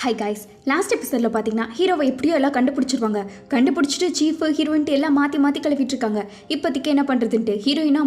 Hi guys, last எபிசோடில் பார்த்தீங்கன்னா ஹீரோவை எப்படியோ எல்லாம் கண்டுபிடிச்சிருவாங்க. கண்டுபிடிச்சிட்டு சீஃப் ஹீரோயின்ட்டு எல்லாம் மாற்றி கழுவிட்டு இருக்காங்க. இப்போதைக்கு என்ன பண்ணுறதுன்ட்டு ஹீரோயினா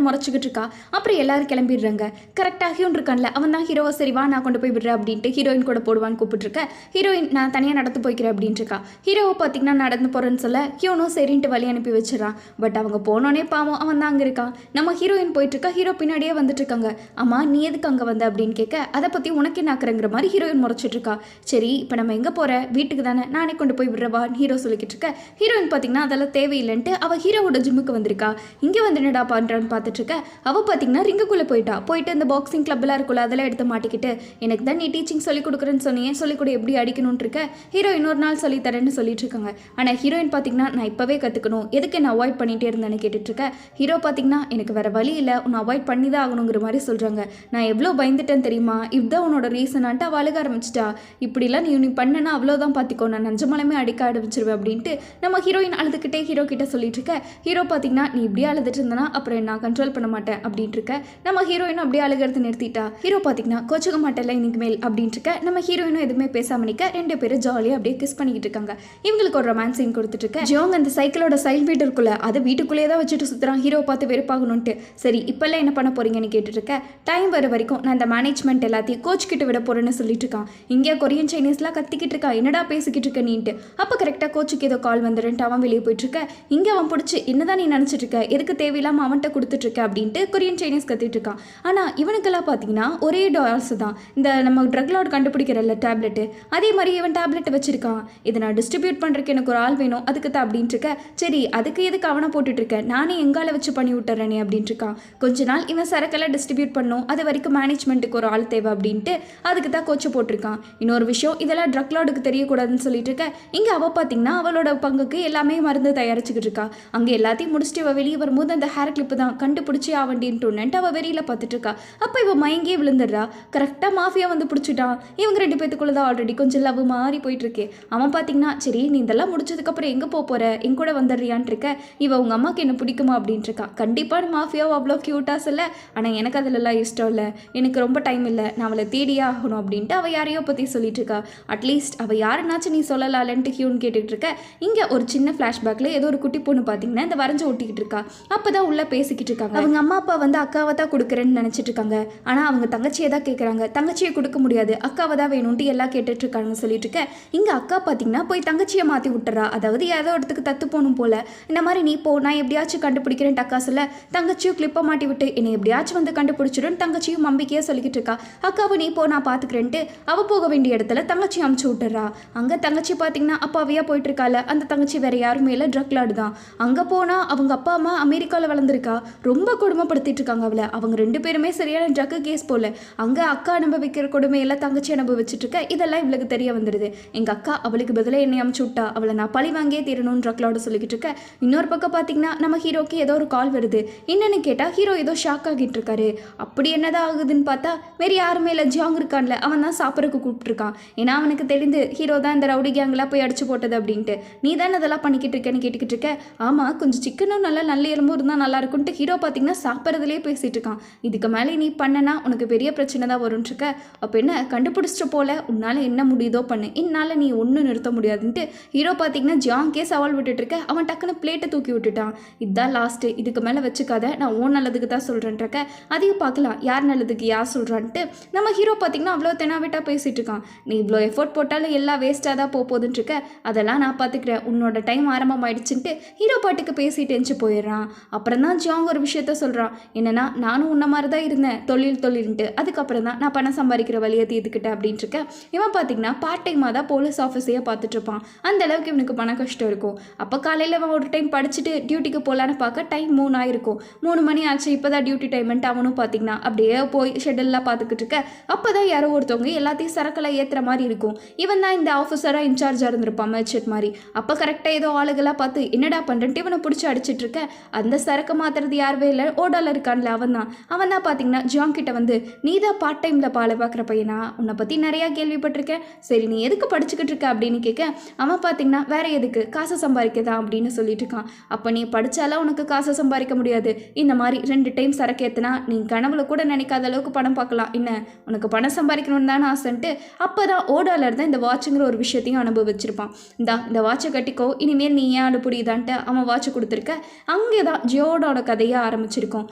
முறைச்சிக்கிட்டு இருக்கா. அப்புறம் எல்லாரும் கிளம்பிடுறாங்க. கரெக்டாக ஹியூன் இருக்கான்ல, அவன் தான் ஹீரோவை சரி வா நான் கொண்டு போய் விடுறேன் அப்படின்ட்டு ஹீரோயின் கூட போடுவான்னு கூப்பிட்டுருக்க. ஹீரோயின் நான் தனியாக நடந்து போய்க்கிறேன் அப்படின்ட்டு இருக்கா. ஹீரோவை பார்த்தீங்கன்னா நடந்து போகிறேன்னு சொல்ல ஹியூனும் சரின்ட்டு வழி அனுப்பி வச்சிடறான். பட் அவங்க போனோடனே பாவம் அவன் தான் அங்கே இருக்கான். நம்ம ஹீரோயின் போயிட்டுருக்கா, ஹீரோ பின்னாடியே வந்துட்டு இருக்காங்க. அம்மா நீ எதுக்கு அங்கே வந்த அப்படின்னு கேட்க, அதை பற்றி உனக்கு என்ன ஆக்குறங்கிற மாதிரி ஹீரோயின் முறைச்சிட்டு இருக்கா. சரி இப்போ நம்ம எங்கே போகிற, வீட்டுக்கு தானே, நானே கொண்டு போய் விடுறவான்னு ஹீரோ சொல்லிக்கிட்டு இருக்க. ஹீரோயின் பார்த்தீங்கன்னா அதெல்லாம் தேவையில்லைன்ட்டு அவள் ஹீரோவோட ஜிம்முக்கு வந்திருக்கா. இங்கே வந்து என்னடா பண்ணுறான்னு பார்த்துட்டு இருக்க. அவள் பார்த்தீங்கன்னா ரிங்குக்குள்ளே போயிட்டு இந்த பாக்ஸிங் கிளப்லாம் இருக்குல்ல அதெல்லாம் எடுத்து மாட்டிக்கிட்டு, எனக்கு தான் நீ டீச்சிங் சொல்லிக் கொடுக்குறேன்னு சொன்னியே, சொல்லிக் கொடு எப்படி அடிக்கணும்னு இருக்க. ஹீரோ இன்னொரு நாள் சொல்லித்தரேன்னு சொல்லிட்டு இருக்காங்க. ஆனால் ஹீரோயின் பார்த்தீங்கன்னா நான் இப்போவே கற்றுக்கணும், எதுக்கு என்ன அவாய்ட் பண்ணிகிட்டே இருந்தேன்னு கேட்டுட்டு இருக்க. ஹீரோ பார்த்தீங்கன்னா எனக்கு வேறு வழி இல்லை, உன்னை அவாய்ட் பண்ணி தான் ஆகணுங்கிற மாதிரி சொல்கிறாங்க. நான் எவ்வளோ பயந்துட்டேன் தெரியுமா, இதுதான் உன்னோட ரீசனான்ட்டு அவள் அழுக ஆரம்பிச்சிட்டா. இப்படிலாம் நீ பண்ணனா அவ்வளோதான் பார்த்திக்கோ, நான் நஞ்சமாலுமே அடிக்க ஆரம்பிச்சிருவேன் அப்படின்ட்டு நம்ம ஹீரோயின் அழுதுகிட்டே ஹீரோ கிட்ட சொல்லிட்டு இருக்க. ஹீரோ பார்த்தீங்கன்னா நீ இப்படியே அழுதுட்டு இருந்தனா அப்புறம் நான் கண்ட்ரோல் பண்ண மாட்டேன் அப்படின்ட்டு இருக்க. நம்ம ஹீரோயினும் அப்படியே அழுகிறது நிறுத்திட்டா. ஹீரோ பார்த்தீங்கன்னா கோச்சுக்க மாட்டேன்ல இன்னைக்கு மேல் அப்படின்ட்டு இருக்க. நம்ம ஹீரோயினும் எதுவுமே பேசாம நிற்க. ரெண்டு பேரும் ஜாலியாக அப்படியே கிஸ் பண்ணிக்கிட்டு இருக்காங்க. இவங்களுக்கு ஒரு ரொமான்ஸ் சீன் கொடுத்துட்டு இருக்க. ஜோங் அந்த சைக்கிளோட சைல் வீடு இருக்குல்ல அதை வீட்டுக்குள்ளேயே தான் வச்சுட்டு சுற்றுறான். ஹீரோ பார்த்து வெறுப்பாகணும்ட்டு. சரி இப்போல்லாம் என்ன பண்ண போறீங்கன்னு கேட்டுட்டு இருக்க. டைம் வர வரைக்கும் நான் இந்த மேனேஜ்மெண்ட் எல்லாத்தையும் கோச் கிட்ட விட போறேன்னு சொல்லிட்டு இருக்கான். இங்கே கொரியன் சைனீஸ்லாம் கத்திக்கிட்டு இருக்கா, என்னடா பேசிக்கிட்டு இருக்க நீன்ட்டு. அப்போ கரெக்டாக கோச்சுக்கு ஏதோ கால் வந்துடுன்ட்டு அவன் வெளியே போயிட்டு இருக்க. இங்கே அவன் பிடிச்சி என்னதான் நீ நினச்சிட்டு இருக்க, எதுக்கு தேவையில்லாமல் அவன்கிட்ட கொடுத்துட்டு இருக்க அப்படின்ட்டு கொரியன் சைனீஸ் கத்திட்டு இருக்கான். ஆனால் இவனுக்கெல்லாம் பார்த்தீங்கன்னா ஒரே டால்ஸ் தான், இந்த நம்ம ட்ரக் லார்ட் கண்டுபிடிக்கிறல்ல டேப்லெட்டு, அதே மாதிரி இவன் டேப்லெட் வச்சிருக்கான். இதை நான் டிஸ்ட்ரிபியூட் பண்ணுறதுக்கு எனக்கு ஒரு ஆள் வேணும், அதுக்கு தான் அப்படின்ட்டு இருக்க. சரி அதுக்கு எதுக்கு அவனை போட்டுட்டு இருக்க, நானே எங்கால வச்சு பண்ணி விட்டுறேனே அப்படின்ட்டு இருக்கான். கொஞ்ச நாள் இவன் சரக்கெல்லாம் டிஸ்ட்ரிபியூட் பண்ணும், அது வரைக்கும் மேனேஜ்மெண்ட்டுக்கு ஒரு ஆள் தேவை அப்படின்ட்டு அதுக்கு தான் கோச்சு போட்டிருக்கான். இன்னொரு விஷயம், இதெல்லாம் ட்ரக் லார்டுக்கு தெரியக்கூடாதுன்னு சொல்லிட்டு இருக்க. இங்கே அவள் பார்த்தீங்கன்னா அவளோட பங்குக்கு எல்லாமே மருந்து தயாரிச்சுக்கிட்டு இருக்கா. அங்கே எல்லாத்தையும் முடிச்சுட்டு அவள் வெளியே வரும்போது அந்த ஹேர் கிளிப்பு தான் கண்டுபிடிச்சி ஆவண்டின்ட்டு அவள் வெளியில் பார்த்துட்டு இருக்கா. அப்போ இவள் மயங்கியே விழுந்துடுறா. கரெக்டாக மாஃபியா வந்து பிடிச்சிட்டான். இவங்க ரெண்டு பேத்துக்குள்ள தான் ஆல்ரெடி கொஞ்சம் லவ் மாறி போயிட்டு இருக்கு. அவன் பார்த்தீங்கன்னா சரி நீ இதெல்லாம் முடிச்சதுக்கப்புறம் எங்கே போகிற, எங்க கூட வந்துடுறியான் இருக்க. இவன் உங்கள் அம்மாவுக்கு என்ன பிடிக்குமா அப்படின்ட்டு இருக்கா. கண்டிப்பாக மாஃபியாவை அவ்வளோ க்யூட்டாக சொல்ல, ஆனால் எனக்கு அதிலெல்லாம் இஷ்டம் இல்லை, எனக்கு ரொம்ப டைம் இல்லை, நான் அவளை தேடியே ஆகணும் அப்படின்ட்டு அவள் யாரையோ பற்றி சொல்லிட்டு இருக்கா. அட்லீஸ்ட் அவள் யாருன்னாச்சும் நீ சொல்லலான்ட்டு ஹியூன் கேட்டுட்டு இருக்க. இங்கே ஒரு சின்ன ஃப்ளாஷ்பேக்கில் ஏதோ ஒரு குட்டி பொண்ணு பார்த்தீங்கன்னா இந்த வரைஞ்சு ஒட்டிக்கிட்டு இருக்கா. அப்போ தான் உள்ளே பேசிக்கிட்டு இருக்காங்க. அவங்க அம்மா அப்பா வந்து அக்காவை தான் கொடுக்குறேன்னு நினச்சிட்டு இருக்காங்க. ஆனால் அவங்க தங்கச்சியை தான் கேட்குறாங்க. தங்கச்சியை கொடுக்க முடியாது, அக்காவை தான் வேணும்ட்டு எல்லாம் கேட்டுட்டு இருக்காங்கன்னு சொல்லிட்டு இருக்க. இங்கே அக்கா பார்த்தீங்கன்னா போய் தங்கச்சியை மாற்றி விட்டுறா. அதாவது ஏதோ இடத்துக்கு தத்து போகணும் போல. இந்த மாதிரி நீ போ, நான் எப்படியாச்சும் கண்டுபிடிக்கிறேன் அக்கா சொல்ல, தங்கச்சியும் கிளிப்பை மாட்டி விட்டு என்னை எப்படியாச்சும் வந்து கண்டுபிடிச்சிடும் தங்கச்சியும் நம்பிக்கையாக சொல்லிக்கிட்டு இருக்கா. அக்காவை நீ போ நான் பார்த்துக்கிறேன்ட்டு அவள் போக வேண்டிய இடத்துல தங்கச்சி அமுச்சு விட்டுறா. அங்கே தங்கச்சி பார்த்தீங்கன்னா அப்பாவையாக போயிட்டு இருக்கால, அந்த தங்கச்சி வேற யாருமே இல்லை, ட்ரக் லார்டு தான். அங்கே போனால் அவங்க அப்பா அம்மா அமெரிக்காவில் வளர்ந்துருக்கா, ரொம்ப கொடுமைப்படுத்திட்டு இருக்காங்க அவளை. அவங்க ரெண்டு பேருமே சரியான ட்ரக்கு கேஸ் போல. அங்கே அக்கா அனுபவிக்கிற கொடுமையெல்லாம் தங்கச்சி அனுபவிச்சுட்டு இருக்க. இதெல்லாம் இவளுக்கு தெரிய வந்துடுது. எங்கள் அக்கா அவளுக்கு பதிலாக என்னை அமுச்சு விட்டா, அவளை நான் பழி வாங்கியே தீரணும்னு ட்ரக் லார்டு சொல்லிக்கிட்டு இருக்க. இன்னொரு பக்கம் பார்த்தீங்கன்னா நம்ம ஹீரோக்கு ஏதோ ஒரு கால் வருது. என்னன்னு கேட்டால் ஹீரோ ஏதோ ஷாக் ஆகிட்டு இருக்காரு. அப்படி என்னதான் ஆகுதுன்னு பார்த்தா வேறு யாருமே இல்லை, ஜாங் இருக்கான்ல அவன் தான் சாப்பிட்றதுக்கு கூப்பிட்டுருக்கான். ஏன்னா அவனுக்கு தெரிந்து ஹீரோ தான் இந்த ரவுடி கேங்கெல்லாம் போய் அடிச்சு போட்டது அப்படின்ட்டு. நீ தானே அதெல்லாம் பண்ணிக்கிட்டு இருக்கேன்னு கேட்டுக்கிட்டு இருக்க. ஆமாம் கொஞ்சம் சிக்கனும் நல்ல எலும்பும் இருந்தால் நல்லா இருக்கும்ட்டு ஹீரோ பார்த்தீங்கன்னா சாப்பிட்றதுலேயே பேசிகிட்டு இருக்கான். இதுக்கு மேலே நீ பண்ணனா உனக்கு பெரிய பிரச்சனை தான் வரும்னு இருக்க. அப்போ என்ன கண்டுபிடிச்சிட்டு போல, உன்னால் என்ன முடியுதோ பண்ணு, என்னால் நீ ஒன்றும் நிறுத்த முடியாதுன்ட்டு ஹீரோ பார்த்தீங்கன்னா ஜாங்கே சவால் விட்டுட்டு இருக்க. அவன் டக்குன்னு பிளேட்டை தூக்கி விட்டுட்டான். இதுதான் லாஸ்ட்டு, இதுக்கு மேலே வச்சுக்காத, நான் ஓன் நல்லதுக்கு தான் சொல்கிறேன்ட்ருக்க. அதையும் பார்க்கலாம் யார் நல்லதுக்கு யார் சொல்கிறான்ட்டு நம்ம ஹீரோ பார்த்தீங்கன்னா அவ்வளோ தெனாவிட்டா பேசிகிட்டு இருக்கான். நீ இவ்வளோ எஃபோர்ட் போட்டாலும் எல்லாம் வேஸ்ட்டாக தான் போகுதுன்னு இருக்க. அதெல்லாம் நான் பார்த்துக்கிறேன், உன்னோட டைம் ஆரம்பமாயிடுச்சுன்ட்டு ஹீரோ பாட்டுக்கு பேசிட்டு எஞ்சி போயிடுறான். அப்புறம் தான் ஜாங் ஒரு விஷயத்த சொல்கிறான். என்னன்னா நானும் உன்ன மாதிரி தான் இருந்தேன், தொழில்ன்ட்டு. அதுக்கப்புறம் தான் நான் பணம் சம்பாதிக்கிற வழியை தீர்த்துக்கிட்டேன் அப்படின்ட்டு இருக்க. இவன் பார்த்தீங்கன்னா பார்ட் டைமாக தான் போலீஸ் ஆஃபீஸையே பார்த்துட்டு இருப்பான். அந்த அளவுக்கு இவனுக்கு பண கஷ்டம் இருக்கும். அப்போ காலையில் அவன் ஒரு டைம் படிச்சுட்டு டியூட்டிக்கு போகலான்னு பார்க்க டைம் 3 ஆயிருக்கும். 3 மணி ஆச்சு, இப்போ தான் டியூட்டி டைம்ன்ட்டு அவனும் பார்த்தீங்கன்னா அப்படியே போய் ஷெட்யூல்லாம் பார்த்துக்கிட்டு இருக்க. அப்போ தான் யாரோ ஒருத்தவங்க எல்லாத்தையும் சரக்கெல்லாம் ஏற்றுற மாதிரி இருக்கும். இவன் தான் இந்த ஆஃபீஸராக இன்சார்ஜாக இருந்திருப்பான் மெர்ச்சன்ட் மாதிரி. அப்போ கரெக்டாக ஏதோ ஆளுகளாக பார்த்து என்னடா பண்ணுறேன்ட்டு இவனை பிடிச்சி அடிச்சிட்டு இருக்க. அந்த சரக்கு மாத்துறது யாருவே இல்லை, ஓடால இருக்கான்ல அவன் தான் பார்த்தீங்கன்னா ஜாங் கிட்ட வந்து நீ தான் பார்ட் டைமில் பாலை பார்க்குற பையனா, உன்னை பற்றி நிறையா கேள்விப்பட்டிருக்கேன், சரி நீ எதுக்கு படிச்சுக்கிட்டு இருக்க அப்படின்னு கேட்க. அவன் பார்த்தீங்கன்னா வேற எதுக்கு, காசை சம்பாதிக்கதான் அப்படின்னு சொல்லிட்டு இருக்கான். அப்போ நீ படித்தாலாம் உனக்கு காசை சம்பாதிக்க முடியாது, இந்த மாதிரி 2 டைம் சரக்கு ஏற்றுனா நீ கனவுல கூட நினைக்காத அளவுக்கு பணம் பார்க்கலாம், என்ன உனக்கு பணம் சம்பாதிக்கணும்னு தானே ஆசைன்ட்டு அப்போ தான் ஓடாலர் தான் இந்த வாட்சுங்கிற ஒரு விஷயத்தையும் அனுபவிச்சிருப்பான். இந்த வாட்சை கட்டிக்கோ, இனிமேல் நீ ஏன் அனுப்புடிதான்ட்டு அவன் வாட்சை கொடுத்துருக்க. அங்கே தான் ஜியோடோட கதையை ஆரம்பிச்சிருக்கோம்.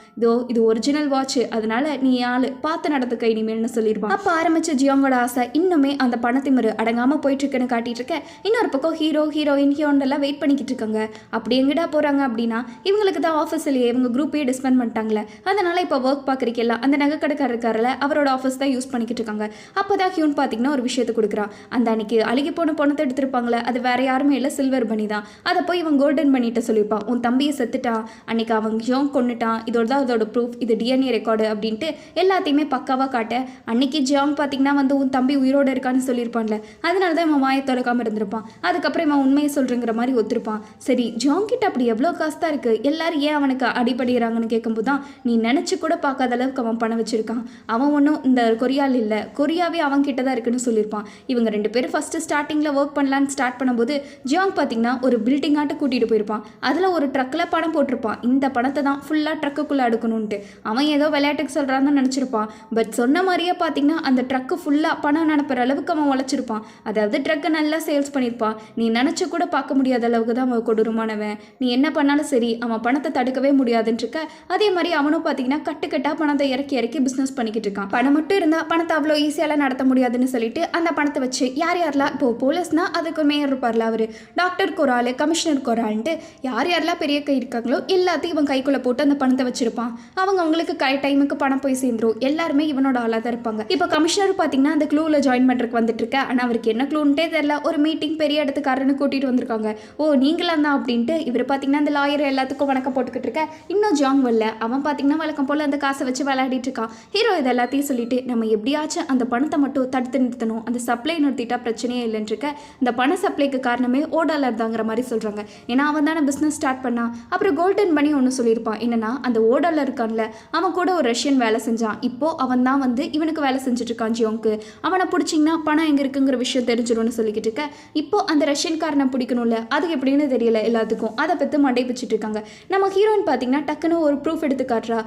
இது ஒரிஜினல் வாட்ச், அதனால நீ ஆளு பார்த்து நடந்துக்க இனிமேல்னு சொல்லியிருப்பான். அப்போ ஆரம்பிச்ச ஜியோங்கோட ஆசை இன்னுமே அந்த பணத்திமிரு அடங்காமல் போயிட்டுருக்குன்னு காட்டிட்டு இருக்க. இன்னொரு பக்கம் ஹீரோயின் ஹியோண்டெல்லாம் வெயிட் பண்ணிக்கிட்டு இருக்காங்க. அப்படி எங்கடா போகிறாங்க அப்படின்னா, இவங்களுக்கு தான் ஆஃபீஸ்லேயே இவங்க குரூப்பே டிஸ்பெண்ட் பண்ணிட்டாங்களே, அதனால் இப்போ ஒர்க் பார்க்குறீங்கல்ல அந்த நகை கடைக்காரர் இருக்கார்ல, அவரோட ஆஃபீஸ் தான் யூஸ் பண்ணிக்கிட்டு இருக்காங்க. அப்போ தான் ஹியூன் பார்த்தீங்கன்னா ஒரு விஷயத்தை கொடுக்குறான். அந்த அன்னைக்கு அழுகி போன பணத்தை எடுத்திருப்பாங்களே, அது வேற யாருமே இல்லை, சில்வர் பண்ணி தான். அதை போய் இவன் கோல்டன் பண்ணிட்டு சொல்லியிருப்பான். உன் தம்பியை செத்துட்டான், அன்னைக்கு அவன் ஜியோங் கொண்டுட்டான், இதோட தான் அதோட ப்ரூஃப், இது டிஎன்ஏ ரெக்கார்டு அப்படின்ட்டு எல்லாத்தையுமே பக்காவாக காட்ட. அன்னைக்கு ஜியோங் பார்த்தீங்கன்னா உன் தம்பி உயிரோடு இருக்கான்னு சொல்லியிருப்பான்ல, அதனால தான் இவன் வாயை திறக்காமல் இருந்திருப்பான். அதுக்கப்புறம் இவன் உண்மையை சொல்கிறங்கிற மாதிரி ஒத்துருப்பான். சரி, ஜியோங் கிட்ட அப்படி எவ்வளோ காசு தான் இருக்குது, எல்லாரும் ஏன் அவனுக்கு அடிபடுகிறாங்கன்னு கேட்கும்போது தான் நீ நினச்சி கூட பார்க்காத அளவுக்கு அவன் பணம் வச்சிருக்கான். அவன் ஒன்றும் இந்த கொரியாவில் இல்லை, கொரியாவே அவன் கிட்ட தான் இருக்குன்னு சொல்லியிருப்பான். இவங்க 2 பேரும் ஃபஸ்ட்டு ஸ்டார்டிங்கில் ஒர்க் பண்ணலான்னு ஸ்டார்ட் பண்ணும்போது ஜியோங் பார்த்தீங்கன்னா ஒரு பில்டிங்காட்டு கூட்டிகிட்டு போயிருப்பான். அதில் ஒரு ட்ரக்கில் பணம் போட்டிருப்பான். இந்த பணத்தை தான் ஃபுல்லாக ட்ரக்குக்குள்ளே அடுக்கணுன்ட்டு அவன் ஏதோ விளையாட்டுக்கு சொல்கிறான்னு நினச்சிருப்பான். பட் சொன்ன மாதிரியே பார்த்தீங்கன்னா அந்த ட்ரக்கு ஃபுல்லாக பணம் நினப்புற அளவுக்கு அவன் உழைச்சிருப்பான். அதாவது ட்ரக்கை நல்லா சேல்ஸ் பண்ணியிருப்பான். நீ நினச்சி கூட பார்க்க முடியாத அளவுக்கு தான் அவன் கொடூரமானவன். நீ என்ன பண்ணாலும் சரி அவன் பணத்தை தடுக்கவே முடியாதுன்னு இருக்க. அதே மாதிரி அவனும் பார்த்தீங்கன்னா கட்டுக்கட்டாக பணத்தை இறக்கி பிஸ்னஸ் பண்ணிக்கிட்டு இருக்கான். பணம் மட்டும் இருந்தால் பணத்தை அவ்வளோ ஈஸியாலாம் நடத்த முடியாதுன்னு சொல்லிட்டு அந்த பணத்தை வச்சு யாரெல்லாம் இப்போ போலீஸ்னா அதுக்கு மேயர் இருப்பார்ல, அவர் டாக்டருக்கு ஒரு ஆள், கமிஷனருக்கு ஒரு ஆள்ன்ட்டு யாரெல்லாம் பெரிய கை இருக்காங்களோ எல்லாத்தையும் இவன் கைக்குள்ளே போட்டு அந்த பணத்தை வச்சிருப்பான். அவங்களுக்கு டைமுக்கு பணம் போய் சேர்ந்துரும். எல்லாருமே இவனோட ஆளாக தான் இருப்பாங்க. இப்போ கமிஷனர் பார்த்தீங்கன்னா அந்த க்ளூவில் ஜாயின் பண்ணுறதுக்கு வந்துட்டு இருக்க. ஆனால் அவருக்கு என்ன க்ளூன்ட்டே தெரியல. ஒரு மீட்டிங் பெரிய இடத்துக்காரன்னு கூட்டிகிட்டு வந்திருக்காங்க. ஓ நீங்களாம் தான் அப்படின்ட்டு இவர் பார்த்தீங்கன்னா அந்த லாயர் எல்லாத்துக்கும் வணக்கம் போட்டுக்கிட்டு இருக்க. இன்னும் ஜாங் வரல. அவன் பார்த்தீங்கன்னா வழக்கம் போல் அந்த காசை வச்சு விளையாடிட்டு இருக்கான். ஹீரோ இது எல்லாத்தையும் சொல்லிட்டு நம்ம எப்படியாச்சும் அந்த பணத்தை மட்டும் தடுத்து நிறுத்தணும், அந்த சப்ளை நிறுத்திட்டா பிரச்சனையே இல்லைன்னு இருக்க. இந்த பண சப்ளைக்கு காரணமே ஓடாலர் தாங்கிற மாதிரி சொல்கிறாங்க. ஏன்னா அவன் தானே பிஸ்னஸ் ஸ்டார்ட் பண்ணான். அப்புறம் கோல்டன் பண்ணி ஒன்று சொல்லியிருப்பான். என்னன்னா அந்த ஓடாலர் இருக்கான்ல, அவன் கூட ஒரு ரஷ்யன் வேலை செஞ்சான். இப்போ அவன் தான் இவனுக்கு வேலை செஞ்சுட்டு இருக்கான் ஜியோங்க்கு. அவனை பிடிச்சிங்கன்னா பணம் எங்கே இருக்குங்கிற விஷயம் தெரிஞ்சிடும்னு சொல்லிக்கிட்டு இருக்க. இப்போ அந்த ரஷ்யன்காரனை பிடிக்கணும்ல, அது எப்படின்னு தெரியல எல்லாத்துக்கும். அதை பற்றி மண்டை பிச்சுட்டு இருக்காங்க. நம்ம ஹீரோயின் பார்த்தீங்கன்னா டக்குன்னு ஒரு ப்ரூஃப் எடுத்து காட்டுறா.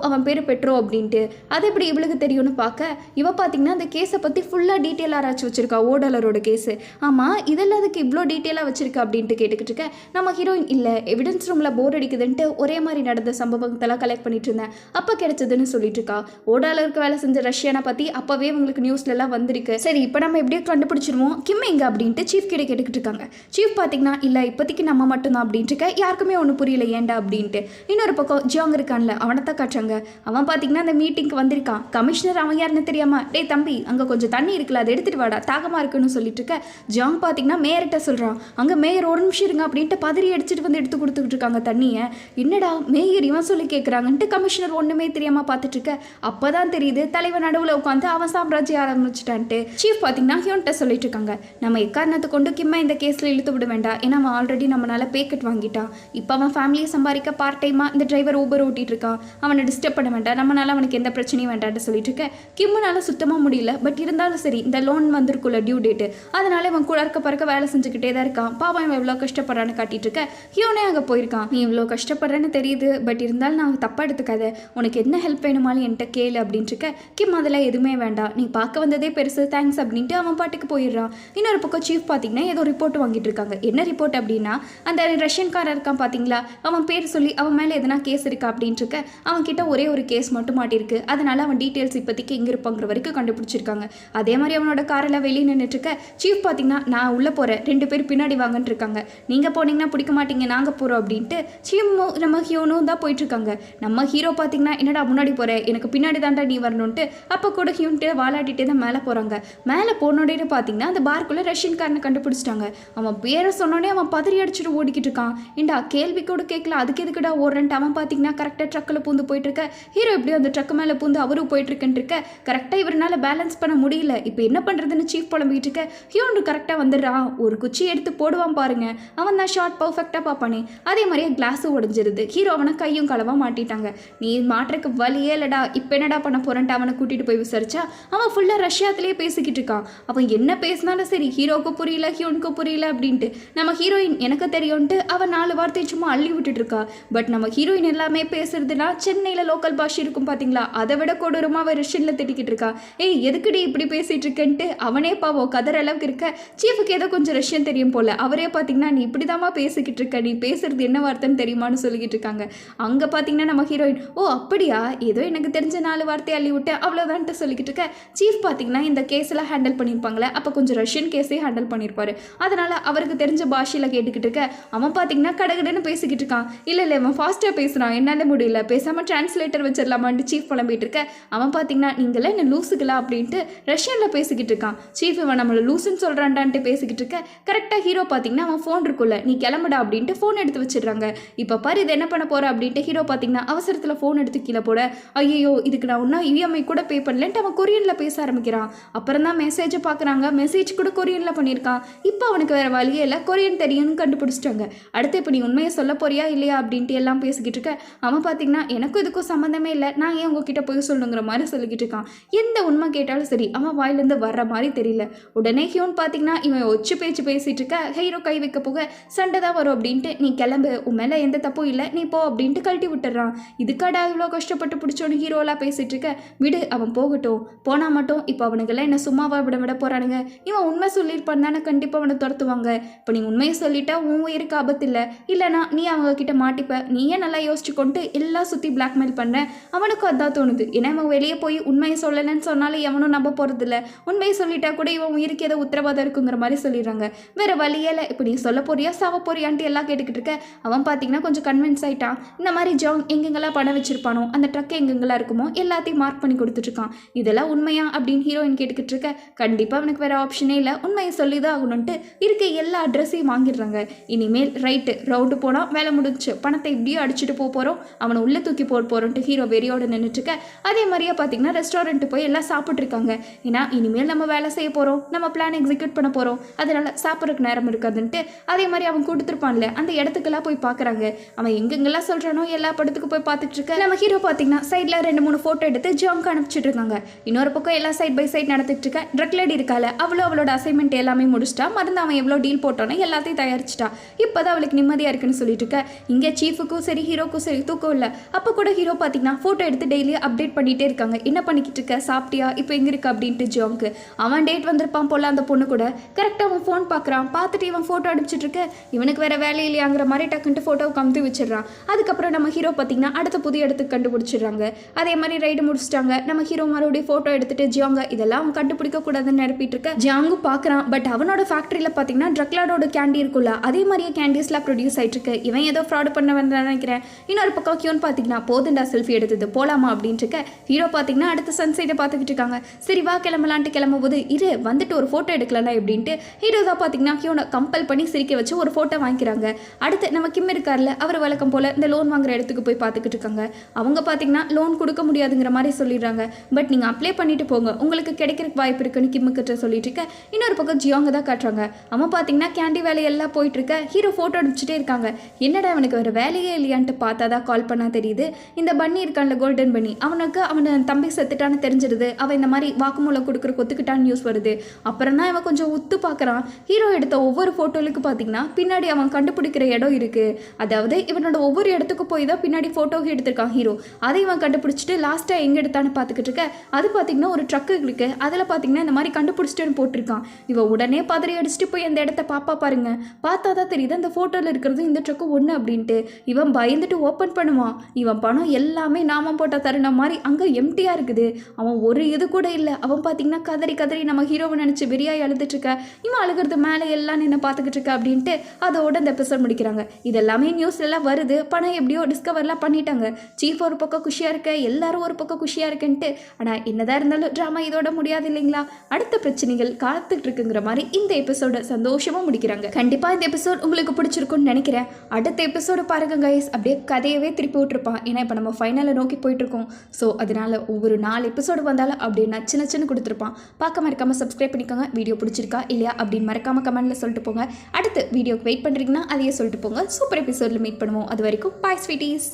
அவன் பேர் பெட்ரோ அப்படின்ட்டு. அது எப்படி இவளுக்கு தெரியும்னு பார்க்க இவ பார்த்தீங்கன்னா அந்த கேஸை பற்றி ஃபுல்லாக டீட்டெயிலாக ஆராய்ச்சி வச்சிருக்கா. ஓடாலரோட கேஸு. ஆமாம் இதெல்லாம் அதுக்கு இவ்வளோ டீட்டெயிலாக வச்சிருக்கா அப்படின்ட்டு கேட்டுக்கிட்டு இருக்க. நம்ம ஹீரோயின் இல்லை எவிடன்ஸ் ரூமில் போர் அடிக்குதுன்ட்டு ஒரே மாதிரி நடந்த சம்பவத்தெல்லாம் கலெக்ட் பண்ணிட்டு இருந்தேன், அப்போ கிடைச்சதுன்னு சொல்லிட்டு இருக்கா. ஓடாலருக்கு வேலை செஞ்ச ரஷ்யனை பற்றி அப்போவே உங்களுக்கு நியூஸ்லலாம் வந்திருக்கு. சரி இப்போ நம்ம எப்படியோ கண்டுபிடிச்சிருவோம், கிம் எங்க அப்படின்ட்டு சீஃப் கிட்ட கேட்டுக்கிட்டு இருக்காங்க. சீஃப் பார்த்தீங்கன்னா இல்லை இப்போதைக்கு நம்ம மட்டும்தான் அப்படின்ட்டு இருக்க. யாருக்குமே ஒன்றும் புரியல ஏன்டா அப்படின்ட்டு. இன்னொரு பக்கம் ஜியோங் இருக்கான்ல, அவனை தான் காட்டுறாங்க. அவன் பார்த்தீங்கன்னா அந்த மீட்டிங்க்கு வந்திருக்கான். கமிஷனர் அவன் யாருன்னு தெரியாம, டேய் தம்பி அங்கே கொஞ்சம் தண்ணி இருக்குல்ல அதை எடுத்துட்டு வாடா தாகமாக இருக்குன்னு சொல்லிட்டு இருக்க. ஜியோங் பார்த்தீங்கன்னா மேயர்கிட்ட சொல்கிறான். அங்கே மேயர் ஒரு நிமிஷம் இருங்க அப்படின்ட்டு பதறி அடிச்சுட்டு வந்து எடுத்து கொடுத்துக்கிட்டு இருக்காங்க தண்ணியை. என்னடா மேயர் இவன் சொல்லி கேட்குறாங்கன்ட்டு கமிஷனர் ஒன்றுமே தெரியாமல் பார்த்துட்டு இருக்க. அப்போ தான் தெரியுது தலைவன் நடுவில் உட்காந்து அவன் சாம்ராஜ்யம் ஆரம்பிச்சிட்டான்ட்டு. சீஃப் பார்த்தீங்கன்னா ஹியோன்ட்ட சொல்லிட்டு இருக்காங்க. நம்ம எக்காரணத்தை கொண்டு கிம்மை இந்த கேஸில் இழுத்து விட வேண்டாம், ஏன்னா அவன் ஆல்ரெடி நம்மளால பேக்கெட் வாங்கிட்டான். இப்போ அவன் ஃபேமிலியை சம்பாதிக்க பார்ட் டைமாக இந்த டிரைவர் ஊபர் ஓட்டிட்டு இருக்கான். அவனை டிஸ்டர்ப் பண்ண வேண்டாம், நம்மளால அவனுக்கு எந்த பிரச்சனையும் வேண்டாம்னு சொல்லிட்டு இருக்க. கிம்முனால சுத்தமாக முடியல. பட் இருந்தாலும் சரி இந்த லோன் வந்திருக்குள்ள டியூ டேட்டு, அதனால இவன் கூட பறக்க வேலை செஞ்சுக்கிட்டே தான் இருக்கான். பாவம் இவன் எவ்வளோ கஷ்டப்படுறான்னு காட்டிட்டு இருக்க. ஹியோனே அங்கே போயிருக்கான். நீ இவ்வளோ கஷ்டப்படுறேன்னு தெரியுது, பட் இருந்தாலும் நான் தப்பாக எடுத்துக்காத, உனக்கு என்ன ஹெல்ப் வேணுமாலும் என்கிட்ட கேளு அப்படின்ட்டு இருக்க. கிம் அதெல்லாம் எதுவுமே வேண்டாம், நீ பார்க்க வந்ததே பெருசு, தேங்க்ஸ் அப்படின்ட்டு அவன் பாட்டுக்கு போயிடுறான். இன்னொரு பக்கம் சீஃப் பார்த்தீங்கன்னா ஏதோ ரிப்போர்ட் வாங்கிட்டு இருக்காங்க. என்ன ரிப்போர்ட் அப்படின்னா, அந்த ரஷ்யன்காரன் இருக்கான் பார்த்தீங்களா, அவன் பேர் சொல்லி அவன் மேலே எதனா கேஸ் இருக்கா அப்படின்ட்டு இருக்க. அவன் கிட்ட ஒரே ஒரு கேஸ் மட்டும் மாட்டிருக்கு. அதனால அவன் டீட்டெயில்ஸ் இப்போதைக்கு எங்கே இருப்பாங்கிற வரைக்கும் கண்டுபிடிச்சிருக்காங்க. அதே மாதிரி அவனோட காரில் வெளியே நின்றுட்டு இருக்க. சீஃப் பார்த்தீங்கன்னா நான் உள்ளே போகிறேன், 2 பேர் பின்னாடி வாங்கன்னு இருக்காங்க, நீங்கள் போனீங்கன்னா பிடிக்க மாட்டீங்க, நாங்கள் போகிறோம் அப்படின்ட்டு சீஃபும் நம்ம ஹியோனும் தான் போயிட்டுருக்காங்க. நம்ம ஹீரோ பார்த்தீங்கன்னா என்னடா முன்னாடி போகிறேன், எனக்கு பின்னாடி தாண்டா நீ வரணுன்ட்டு அப்போ கூட ஹியூன்ட்டு வாலாட்டிகிட்டே தான் மேலே போகிறாங்க. மேலே போனோடனே பார்த்தீங்கன்னா அந்த பார்க்குள்ளே ரஷ்யன்காரனை கண்டுபிடிச்சிட்டாங்க. அவன் பேரை சொன்னோடனே அவன் பதறி அடிச்சுட்டு ஓடிக்கிட்டு இருக்கான். ஏண்டா கேள்வி கூட கேட்கல, அதுக்கு எதுக்குடா ஓடுறேன்ட்டு அவன் பார்த்தீங்கன்னா கரெக்டாக ட்ரக்கில் பூந்து போயிட்டு இருக்க. ஹீரோ எப்படியோ அந்த ட்ரக்கு மேலே பூந்து அவரும் போயிட்டு இருக்குன்னு இருக்க. கரெக்டாக இவரால் பேலன்ஸ் பண்ண முடியல. இப்போ என்ன பண்ணுறதுன்னு சீஃப் புலம்பிக்கிட்டு இருக்க. ஹியோன்னு கரெக்டாக வந்துடுறான். ஒரு குச்சி எடுத்து போடுவான் பாருங்க, அவன் தான் ஷார்ட் பர்ஃபெக்டாக பார்ப்பானே. அதே மாதிரியே கிளாஸும் உடஞ்சிருது. ஹீரோ அவனை கையும் களவாக மாட்டிட்டாங்க. நீ மாட்டுறக்கு வழியே இல்லடா, இப்போ என்னடா பண்ண போறேன்ட்டு அவனை கூட்டிகிட்டு போய் விசாரிச்சா அவன் ஃபுல்லாக ரஷ்யாத்திலேயே பேசிக்கிட்டு இருக்கான். அவன் என்ன பேசினாலும் சரி ஹீரோக்கு புரியல, ஹியோனுக்கு புரியல அப்படின்ட்டு. நம்ம ஹீரோயின் எனக்கு தெரியும்ட்டு அவன் 4 வார்த்தையை சும்மா அள்ளி விட்டுட்டு இருக்கா. பட் நம்ம ஹீரோயின் எல்லாமே பேசுறதுனா சென்னையில் லோக்கல் பாஷை இருக்கும் பார்த்தீங்களா, அதை விட கொடூரமாக அவன் ரஷ்யனில் திட்டிக்கிட்டு இருக்கா. ஏய் எதுக்குடி இப்படி பேசிட்டு பேசிகிட்டு இருக்கேன்ட்டு அவனே பாவம் கதற அளவுக்கு இருக்க சீஃபுக்கு ஏதோ கொஞ்சம் ரஷ்யன் தெரியும் போல் அவரே பார்த்தீங்கன்னா நீ இப்படி தாம்மா பேசிக்கிட்டு இருக்க, நீ பேசுறது என்ன வார்த்தைன்னு தெரியுமான்னு சொல்லிக்கிட்டு இருக்காங்க. அங்கே பார்த்தீங்கன்னா நம்ம ஹீரோயின் ஓ அப்படியா, ஏதோ எனக்கு தெரிஞ்ச 4 வார்த்தையை அள்ளி விட்டு அவ்வளோதான்ட்டு சொல்லிக்கிட்டு இருக்க. சீஃப் பார்த்தீங்கன்னா இந்த கேஸெல்லாம் ஹேண்டில் பண்ணியிருப்பாங்களே, அப்போ கொஞ்சம் ரஷ்யன் கேஸே ஹேண்டில் பண்ணியிருப்பாரு. அதனால் அவருக்கு தெரிஞ்ச பாஷையில் கேட்டுக்கிட்டு இருக்க. அவன் பார்த்தீங்கன்னா கடகடன்னு பேசிக்கிட்டு இருக்கான். இல்லை இவன் ஃபாஸ்ட்டாக பேசுகிறான், என்னால் முடியல, பேசாமல் டிரான்ஸ்லேட்டர் வச்சிடலாமான்ட்டு சீஃப் புலம்பிட்டு இருக்க. அவன் பார்த்தீங்கன்னா நீங்களே என்ன லூசுக்கலாம் அப்படின்ட்டு ரஷ்யனில் பேசிக்கிட்டு இருக்கான். சீஃப் இவன் நம்மளை லூசுன்னு சொல்கிறான்டான்ட்டு பேசிக்கிட்டு இருக்க. கரெக்டாக ஹீரோ பார்த்தீங்கன்னா அவன் ஃபோன் இருக்குல்ல, நீ கிளம்புடா அப்படின்ட்டு ஃபோன் எடுத்து வச்சிடுறாங்க. இப்போ பாரு இது என்ன பண்ண போகிற அப்படின்ட்டு ஹீரோ பார்த்தீங்கன்னா அவசரத்தில் ஃபோன் எடுத்து கீழே போட, ஐயோ இதுக்கு நான் ஒன்றா இஎம்ஐ கூட பே பண்ணலன்ட்டு அவன் கொரியனில் பேச ஆரம்பிக்கிறான். அப்புறம் தான் மெசேஜை பார்க்குறாங்க, மெசேஜ் கூட கொரியனில் பண்ணியிருக்கான். இப்போ அவனுக்கு வேறு வழியே இல்லை, கொரியன் தெரியும்னு கண்டுபிடிச்சிட்டாங்க. அடுத்து இப்போ நீ உண்மையை சொல்ல போறியா இல்லையா அப்படின்ட்டு எல்லாம் பேசிக்கிட்டு இருக்க. அவன் பார்த்தீங்கன்னா எனக்கும் இதுக்கும் சம்மந்தமே இல்லை, நான் ஏன் உங்ககிட்ட போய் சொல்லணுங்கிற மாதிரி சொல்லிக்கிட்டு இருக்கான். எந்த உண்மை கேட்டாலும் சரி அவன் வாயிலேருந்து வர்ற மாதிரி தெரியல. உடனே ஹியூன் பார்த்தீங்கன்னா இவன் ஒச்சு பேச்சு பேசிகிட்டு இருக்க. ஹீரோ கை வைக்க போக சண்டை தான் வரும் அப்படின்ட்டு நீ கிளம்பு, உன் மேலே எந்த தப்பும் இல்லை, நீ போ அப்படின்ட்டு கழட்டி விட்டுறான். இதுக்காடா இவ்வளோ கஷ்டப்பட்டு பிடிச்சோன்னு ஹீரோலாம் பேசிகிட்டு இருக்க. விடு அவன் போகட்டும், போனால் மட்டும் இப்போ அவனுக்கெல்லாம் என்ன சும்மாவா விட போகிறானுங்க, இவன் உண்மை சொல்லியிருப்பான் தானே, கண்டிப்பாக அவனை துரத்துவாங்க. இப்போ நீ உண்மையை சொல்லிட்டா உன் உயிருக்கு ஆபத்து இல்லை, இல்லைனா நீ அவங்க கிட்ட மாட்டிப்ப. நீயே நல்லா யோசிச்சு கொண்டு எல்லாம் சுற்றி பிளாக்மெயில் பண்ண. அவனுக்கும் அதான் தோணுது. ஏன்னா அவன் வெளியே போய் உண்மையை சொல்லலைன்னு சொன்னாலும் எவனும் நம்ப போகிறதில்ல, உண்மையை சொல்லிட்டா கூட இவன் உயிருக்கு ஏதோ உத்தரவாதம் இருக்குங்கிற மாதிரி சொல்லிடுறாங்க. வேற வழியில் இப்போ நீ சொல்ல போறியா சாவ போறியான்ட்டு எல்லாம் கேட்டுக்கிட்டு இருக்க. அவன் பார்த்தீங்கன்னா கொஞ்சம் கன்வின்ஸ் ஆகிட்டான். இந்த மாதிரி ஜாங் எங்கெங்கெல்லாம் பணம் வச்சிருப்பானோ, அந்த ட்ரக் எங்கெங்கெல்லாம் இருக்குமோ எல்லாத்தையும் மார்க் பண்ணி கொடுத்துட்ருக்கான். இதெல்லாம் உண்மையா அப்படின்னு ஹீரோயின் கேட்டுக்கிட்டு இருக்க. கண்டிப்பாக அவனுக்கு வேறு ஆப்ஷனே இல்லை, உண்மையை சொல்லி தான் ஆகணுன்ட்டு இருக்க எல்லா அட்ரஸையும் வாங்கிடுறாங்க. இனிமேல் ரைட்டு ரவுண்டு போனால் வேலை முடிஞ்சு, பணத்தை இப்படியே அடிச்சுட்டு போகிறோம், அவனை உள்ளே தூக்கி போகிறோன்ட்டு ஹீரோ வெறியோடு நின்றுட்டுருக்க. அதே மாதிரியே பார்த்தீங்கன்னா ரெஸ்டாரண்ட்டு போய் எல்லாம் சாப்பிட்ருக்காங்க. ஏன்னா இனிமேல் நம்ம வேலை செய்ய போகிறோம், நம்ம பிளான் எக்ஸிக்யூட் பண்ண போகிறோம், அதனால் சாப்பிட்றதுக்கு நேரம் இருக்காதுன்ட்டு அதே மாதிரி அவன் கொடுத்துருப்பான்ல அந்த இடத்துக்கெல்லாம் போய் பார்க்குறாங்க. அவன் எங்கெங்கெல்லாம் சொல்கிறானோ எல்லா படத்துக்கு போய் பார்த்துட்டு இருக்க. நம்ம ஹீரோ பார்த்தீங்கன்னா சைடில் 2-3 ஃபோட்டோ எடுத்து ஜாங்க்கு அனுப்பிச்சிட்டு இருக்காங்க. இன்னொரு பக்கம் எல்லாம் சைட் பை சைட் நடத்திட்டு இருக்க. ட்ரக் லேடி இருக்கால, அவளோட அசைன்மெண்ட் எல்லாமே முடிச்சிட்டா, மருந்து அவன் எவ்வளோ டீல் போட்டானோ எல்லாத்தையும் தயாரிச்சிட்டா. இப்போ தான் அவளுக்கு நிம்மதியாக இருக்குன்னு சொல்லிட்டு இருக்க. இங்கே சீஃபுக்கும் சரி ஹீரோக்கும் சரி தூக்கம் இல்லை. அப்போ கூட ஹீரோ பார்த்தீங்கன்னா ஃபோட்டோ எடுத்து டெய்லி அப்டேட் பண்ணிகிட்டே இருக்காங்க. என்ன பண்ணிக்கிட்டு இருக்க, சாப்பிட்டியா, இப்போ எங்கே இருக்கு அப்படின்ட்டு ஜாங்க்கு. அவன் டேட் வந்திருப்பான் போல அந்த பொண்ணு கூட. கரெக்டாக அவன் ஃபோன் பார்க்குறான், பார்த்துட்டு இவன் ஃபோட்டோ அடிச்சிட்டு இருக்க. இவனுக்கு வேறு வேலை இல்லையாங்கிற மாதிரி டக்குன்ட்டு ஃபோட்டோவை கமுத்தி வச்சிடறான். அதுக்கப்புறம் நம்ம ஹீரோ பார்த்தீங்கன்னா அடுத்த புதிய இடத்துக்கு கண்டுபிடிச்சிடுறாங்க. அதே மாதிரி ரைடு முடிச்சிட்டாங்க. நம்ம ஹீரோ மறுபடியும் ஃபோட்டோ எடுத்துட்டு ஜியாங்க இதெல்லாம் அவன் கண்டுபிடிக்க கூடாதுன்னு நிரப்பிட்டு இருக்க. ஜியாங்கு பார்க்குறான். பட் அவனோட ஃபேக்ட்ரியில் பார்த்தீங்கன்னா ட்ரக்லாடோட கேண்டி இருக்குல்ல, அதே மாதிரியே கேண்டீஸ்லாம் ப்ரொடியூஸ் ஆகிட்டு இருக்கு. இவன் ஏதோ ஃப்ராட் பண்ண வந்தான்னு நினைக்கிறேன். இன்னொரு பக்கம் கியூன் பார்த்தீங்கன்னா போதுண்டா செல்ஃபி எடுத்தது போலாமா அப்படின்ட்டு இருக்க. ஹீரோ பார்த்தீங்கன்னா அடுத்த சன்சைட்டை பார்த்துக்கிட்டு இருக்காங்க. சரி வா கிளம்பலான்ட்டு கிளம்பும்போது இரு வந்துட்டு ஒரு ஃபோட்டோ எடுக்கலன்னா எப்படின்ட்டு ஹீரோ தான் பார்த்தீங்கன்னா கியூனை கம்பல் பண்ணி சிரிக்க வச்சு ஒரு ஃபோட்டோ வாங்கிக்கிறாங்க. அடுத்து நம்ம கிம் இருக்கார்ல, அவர் வழக்கம் போல் இந்த லோன் வாங்குற இடத்துக்கு போய் பார்த்துக்கிட்டு இருக்காங்க. அவங்க பார்த்தீங்கன்னா லோன் கொடுக்க முடியாதுங்கிற மாதிரி சொல்லிடுறாங்க. பட் நீங்கள் அப்ளை பண்ணிட்டு போங்க, உங்களுக்கு கிடைக்கிறதுக்கு வாய்ப்பு இருக்குன்னு கிம்முக்கிட்ட சொல்லிட்டு இருக்க. இன்னொரு பக்கம் ஜியோங்க தான் காட்டுறாங்க. அவன் பார்த்தீங்கன்னா கேண்டி வேலையெல்லாம் போயிட்டு இருக்க. ஹீரோ ஃபோட்டோ அடிச்சுட்டே இருக்காங்க. என்னடா அவனுக்கு வேறு வேலையே இல்லையான்ட்டு பார்த்தா தான் கால் பண்ணா தெரியுது. இந்த பன்னி இருக்கான்ல கோல்டன் பன்னி, அவனுக்கு அவனை தம்பி செத்துட்டான்னு தெரிஞ்சிருது. அவன் இந்த மாதிரி வாக்குமூலம் கொடுக்குற கொத்துக்கிட்டான்னு நியூஸ் வருது. அப்புறம் தான் இவன் கொஞ்சம் உத்து பார்க்குறான். ஹீரோ எடுத்த ஒவ்வொரு ஃபோட்டோலுக்கு பார்த்தீங்கன்னா பின்னாடி அவன் கண்டுபிடிக்கிற இடம் இருக்குது. அதாவது இவனோட ஒவ்வொரு இடத்துக்கு போய் தான் பின்னாடி ஃபோட்டோ எடுத்திருக்கான் ஹீரோ. அதை இவன் கண்டுபிடிச்சிட்டு லாஸ்ட்டாக எங்கே எடுத்தான்னு பார்த்துக்கிட்டு இருக்க. அது பார்த்தீங்கன்னா ஒரு ட்ரக்கு இருக்குது, அதில் பார்த்தீங்கன்னா இந்த மாதிரி கண்டுபிடிச்சிட்டுன்னு போட்டிருக்கான். இவன் உடனே பதறி அடிச்சுட்டு போய் அந்த இடத்த பாருங்க. பார்த்தா தான் தெரியுது அந்த ஃபோட்டோவில் இருக்கிறது இந்த ட்ரக்கு ஒன்று அப்படின்ட்டு. இவன் பயந்துட்டு ஓப்பன் பண்ணுவான். இவன் பணம் எல்லாமே நாமம் போட்ட தருணம் மாதிரி அங்கே எம்டியாக இருக்குது. அவன் ஒரு இது கூட இல்லை. அவன் பார்த்தீங்கன்னா கதறி கதறி நம்ம ஹீரோவை நினச்சி வெறியாய் அழுதுட்டு இருக்க. இவன் அழுகிறது மேலே எல்லாம் நின்று பார்த்துக்கிட்டு இருக்க அப்படின்ட்டு அதோட இந்த எபிசோட் முடிக்கிறாங்க. இதெல்லாமே நியூஸ்லாம் வருது. பணம் எப்படியோ டிஸ்கவர்லாம் பண்ணிட்டாங்க. சீஃப் ஒரு பக்கம் குஷியாக இருக்க, எல்லாரும் ஒரு பக்கம் குஷியாக இருக்குன்ட்டு. ஆனால் என்னதான் இருந்தாலும் ட்ராமா இதோட முடியாது இல்லைங்களா? அடுத்த பிரச்சனைகள் காத்துக்கிட்டு இருக்குங்கிற மாதிரி இந்த எபிசோட சந்தோஷமாக முடிக்கிறாங்க. கண்டிப்பாக இந்த எபிசோட் உங்களுக்கு பிடிச்சிருக்குன்னு நினைக்கிறேன். அடுத்த எபிசோடு பாருங்க கைஸ், அப்படியே கதையவே திருப்பி விட்டுருப்பான். ஏன்னா இப்போ நம்ம ஃபைனலை நோக்கி போயிட்டுருக்கோம். ஸோ அதனால ஒவ்வொரு 4 எபிசோடு வந்தாலும் அப்படியே நச்சுன்னு கொடுத்துருப்பான். பார்க்க மறக்காமல் சப்ஸ்கிரைப் பண்ணிக்கோங்க. வீடியோ பிடிச்சிருக்கா இல்லையா அப்படின்னு மறக்காமல் கமெண்ட்டில் சொல்லிட்டு போங்க. அடுத்து வீடியோக்கு வெயிட் பண்ணுறீங்கன்னா அதையே சொல்லிட்டு போங்க. சூப்பர் எபிசோடில் மீட் பண்ணுவோம். அது வரைக்கும் பாய் ஸ்வீட்டீஸ்.